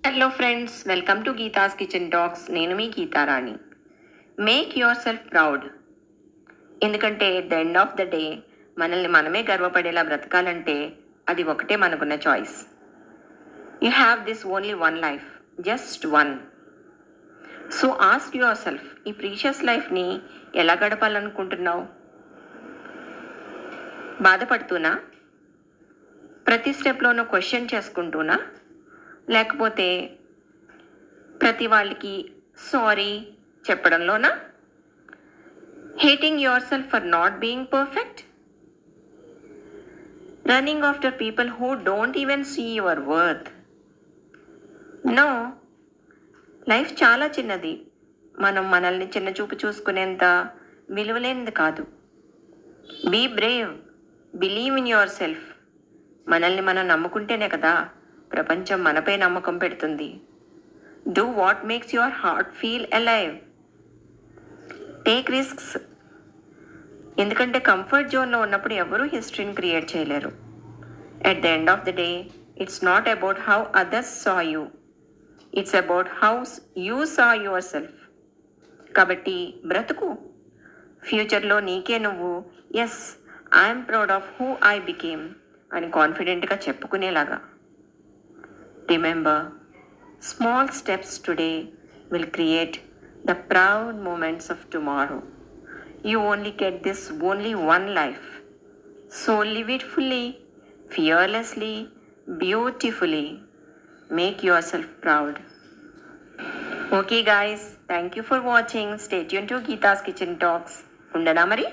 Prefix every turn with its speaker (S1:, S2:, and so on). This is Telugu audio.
S1: Hello friends, welcome to Geetha's kitchen talks. నేను మీ Geetharani. Make your self proud. ఎందుకంటే at the end of the day మనల్ని మనమే గర్వపడేలా బ్రతకాలంటే అది ఒకటే మనకున్న choice. You have this only one life, just one. So ask your self, ఈ ప్రీషియస్ లైఫ్ని ఎలా గడపాలనుకుంటున్నావు? బాధపడుతూనా? ప్రతి స్టెప్లోనూ క్వశ్చన్ చేసుకుంటూనా? లేకపోతే ప్రతి వాళ్ళకి సారీ చెప్పడంలోనా? Hating your self for not being perfect? Running after people who don't even see your worth? No, life చాలా చిన్నది. మనం మనల్ని చిన్న చూపు చూసుకునేంత విలువలేనిది కాదు. Be brave, believe in your self. మనల్ని మనం నమ్ముకుంటేనే కదా ప్రపంచం మనపై నమ్మకం పెడుతుంది. Do what makes your heart feel alive. Take risks. ఎందుకంటే కంఫర్ట్ జోన్లో ఉన్నప్పుడు ఎవరూ హిస్టరీని క్రియేట్ చేయలేరు. At the end of the day it's not about how others saw you, it's about how you saw yourself. కాబట్టి బ్రతుకు. ఫ్యూచర్లో నీకే నువ్వు yes, I'm proud of who I became అని కాన్ఫిడెంట్గా చెప్పుకునేలాగా. Remember, small steps today will create the proud moments of tomorrow. You only get this only one life. So live it fully, fearlessly, beautifully. Make yourself proud. Okay guys, thank you for watching. Stay tuned to Geeta's Kitchen Talks. Undana Mari.